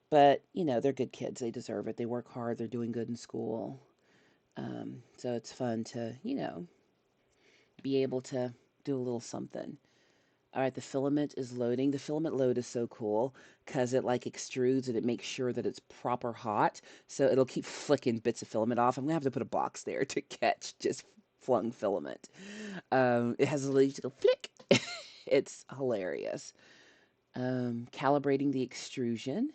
Speaker 1: but, you know, they're good kids. They deserve it. They work hard. They're doing good in school. So it's fun to, you know, be able to do a little something. All right, the filament is loading. The filament load is so cool because it like extrudes and it makes sure that it's proper hot. So it'll keep flicking bits of filament off. I'm gonna have to put a box there to catch just flung filament. It has a ability to go flick. It's hilarious. Calibrating the extrusion.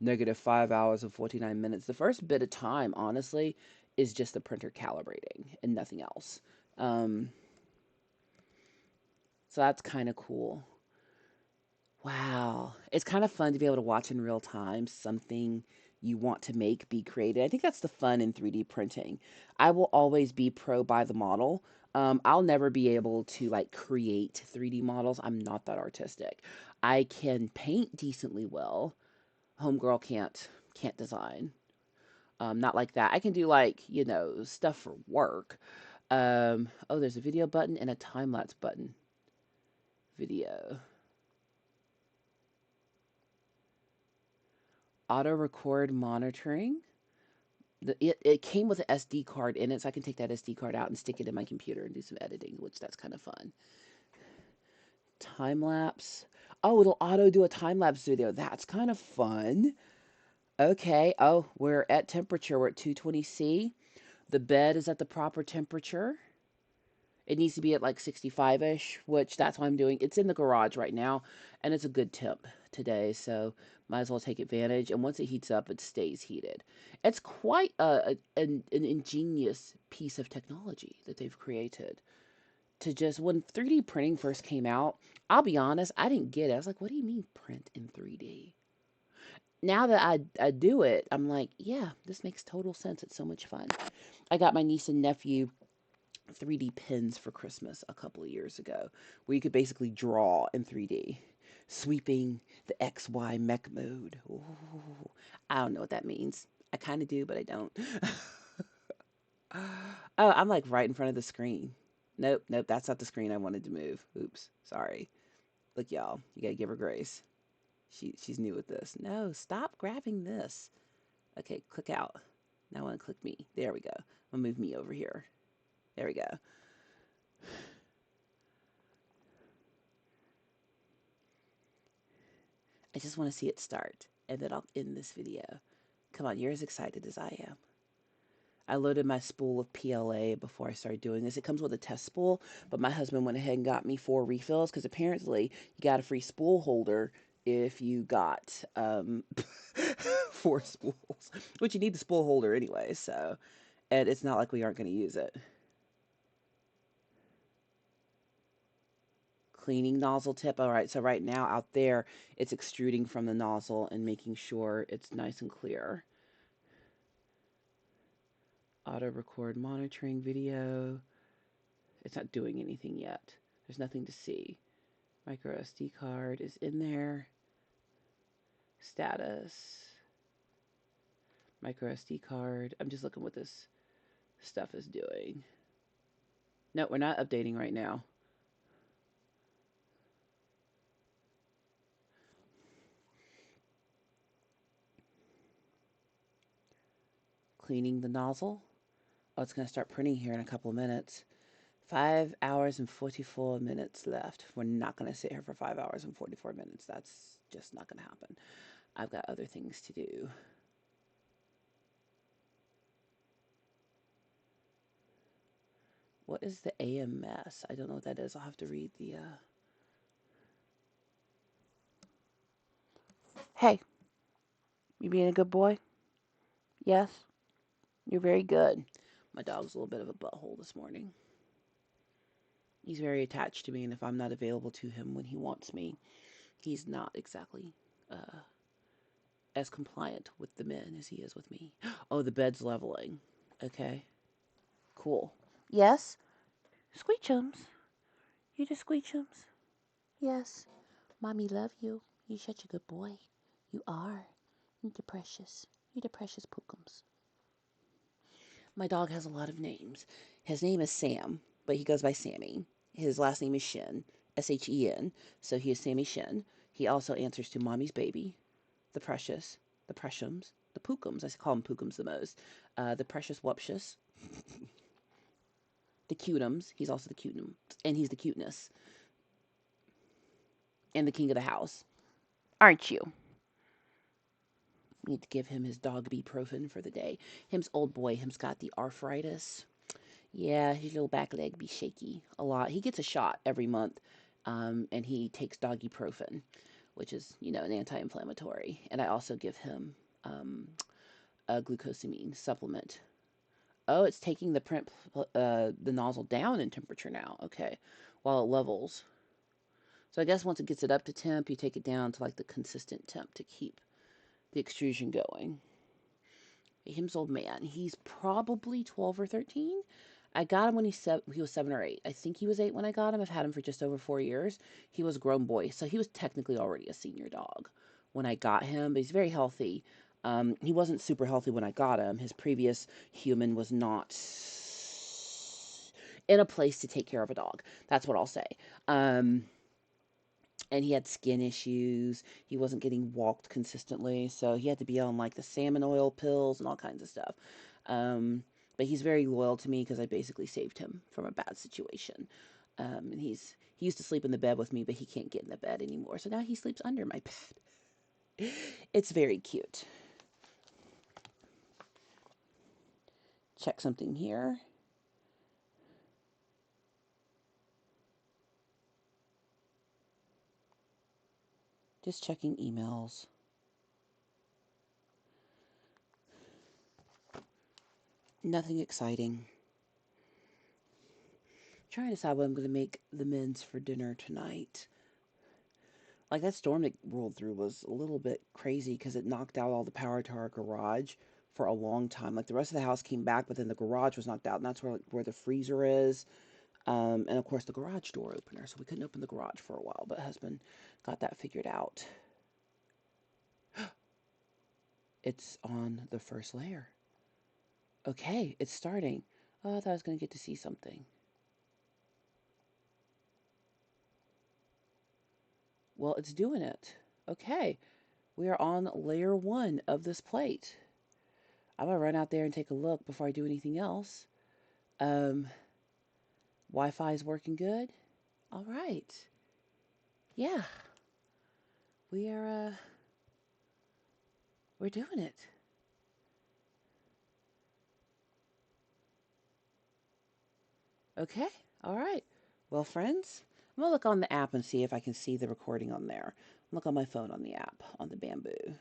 Speaker 1: -5 hours and 49 minutes. The first bit of time, honestly, is just the printer calibrating and nothing else. Um, so that's kind of cool. Wow. It's kind of fun to be able to watch in real time something you want to make be created. I think that's the fun in 3D printing. I will always be pro by the model. I'll never be able to like create 3D models. I'm not that artistic. I can paint decently well. Homegirl can't design. Not like that. I can do like, you know, stuff for work. Oh, there's a video button and a time lapse button. Video. Auto record monitoring. It came with an SD card in it, so I can take that SD card out and stick it in my computer and do some editing, which that's kind of fun. Time lapse. Oh, it'll auto do a time lapse video. That's kind of fun. Okay. Oh, we're at temperature. We're at 220 C. The bed is at the proper temperature. It needs to be at like 65-ish, which that's what I'm doing. It's in the garage right now, and it's a good temp today, so might as well take advantage. And once it heats up, it stays heated. It's quite an ingenious piece of technology that they've created. To just, when 3D printing first came out, I'll be honest, I didn't get it. I was like, what do you mean print in 3D? Now that I do it, I'm like, yeah, this makes total sense. It's so much fun. I got my niece and nephew 3D pens for Christmas a couple of years ago, where you could basically draw in 3D. sweeping the XY mech mode. Ooh, I don't know what that means. I kind of do, but I don't. Oh, I'm like right in front of the screen. Nope, nope, that's not the screen I wanted to move. Oops, sorry. Look, y'all, you gotta give her grace. She's new with this. No, stop grabbing this. Okay, click out. Now I want to click me. There we go. I'll move me over here. There we go. I just want to see it start, and then I'll end this video. Come on, you're as excited as I am. I loaded my spool of PLA before I started doing this. It comes with a test spool, but my husband went ahead and got me 4 refills because apparently you got a free spool holder if you got 4 spools, which you need the spool holder anyway. So, and it's not like we aren't going to use it. Cleaning nozzle tip. All right, so right now out there, it's extruding from the nozzle and making sure it's nice and clear. Auto record monitoring video. It's not doing anything yet. There's nothing to see. Micro SD card is in there. Status. Micro SD card. I'm just looking what this stuff is doing. No, we're not updating right now. Cleaning the nozzle. Oh, it's going to start printing here in a couple of minutes. 5 hours and 44 minutes left. We're not going to sit here for 5 hours and 44 minutes. That's just not going to happen. I've got other things to do. What is the AMS? I don't know what that is. I'll have to read the... Hey, you being a good boy? Yes? You're very good. My dog's a little bit of a butthole this morning. He's very attached to me, and if I'm not available to him when he wants me, he's not exactly as compliant with the men as he is with me. Oh, the bed's leveling. Okay. Cool. Yes? Squeechums. You the Squeechums? Yes. Mommy love you. You're such a good boy. You are. You're the precious. You're the precious Pookums. My dog has a lot of names. His name is Sam, but he goes by Sammy. His last name is Shen, Shen, so he is Sammy Shen. He also answers to Mommy's baby, the precious, the preciums, the Pookums. I call them Pookums the most. The precious Wuptious, the Cutums. He's also the Cutum, and he's the cuteness, and the king of the house. Aren't you? Need to give him his dog ibuprofen for the day. Him's old boy. Him's got the arthritis. Yeah, his little back leg be shaky a lot. He gets a shot every month, and he takes doggyprofen, which is, you know, an anti-inflammatory. And I also give him a glucosamine supplement. Oh, it's taking the nozzle down in temperature now. Okay, while it levels. So I guess once it gets it up to temp, you take it down to like the consistent temp to keep the extrusion going. Him's old man. He's probably 12 or 13. I got him when he was 7 or 8. I think he was 8 when I got him. I've had him for just over 4 years. He was a grown boy, so he was technically already a senior dog when I got him, but he's very healthy. He wasn't super healthy when I got him. His previous human was not in a place to take care of a dog. That's what I'll say. And he had skin issues. He wasn't getting walked consistently, so he had to be on like the salmon oil pills and all kinds of stuff. But he's very loyal to me because I basically saved him from a bad situation. And he used to sleep in the bed with me, but he can't get in the bed anymore, so now he sleeps under my bed. It's very cute. Check something here. Just checking emails. Nothing exciting. Trying to decide what I'm going to make the men's for dinner tonight. Like that storm that rolled through was a little bit crazy because it knocked out all the power to our garage for a long time. Like the rest of the house came back, but then the garage was knocked out, and that's where the freezer is. And of course the garage door opener, so we couldn't open the garage for a while, but husband got that figured out. It's on the first layer. Okay, it's starting. Oh, I thought I was going to get to see something. Well, it's doing it. Okay, we are on layer 1 of this plate. I'm going to run out there and take a look before I do anything else. Wi-Fi is working good. All right. Yeah, we are, we're doing it. Okay, all right. Well, friends, I'm going to look on the app and see if I can see the recording on there. Look on my phone on the app, on the Bambu.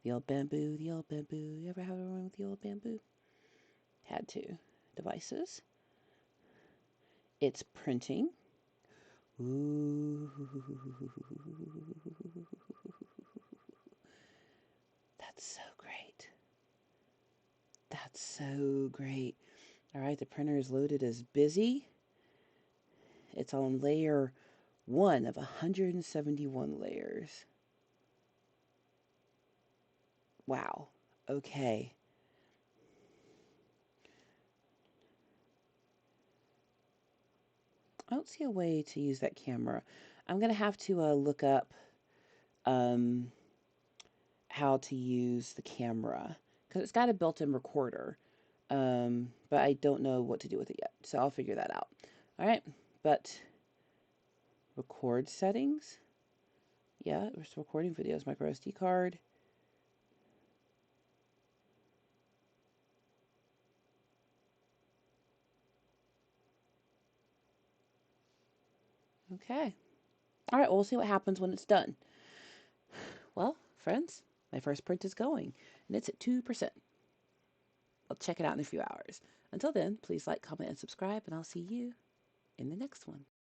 Speaker 1: The old Bambu, the old Bambu. You ever have a run with the old Bambu? Had to. Devices. It's printing. Ooh. That's so great. That's so great. All right, the printer is loaded as busy. It's on layer 1 of 171 layers. Wow. Okay. I don't see a way to use that camera. I'm going to have to look up um, how to use the camera because it's got a built-in recorder, but I don't know what to do with it yet, so I'll figure that out. All right, but record settings. Yeah, we're still recording videos. Micro SD card. Okay. All right, well, we'll see what happens when it's done. Well, friends, my first print is going, and it's at 2%. I'll check it out in a few hours. Until then, please like, comment, and subscribe, and I'll see you in the next one.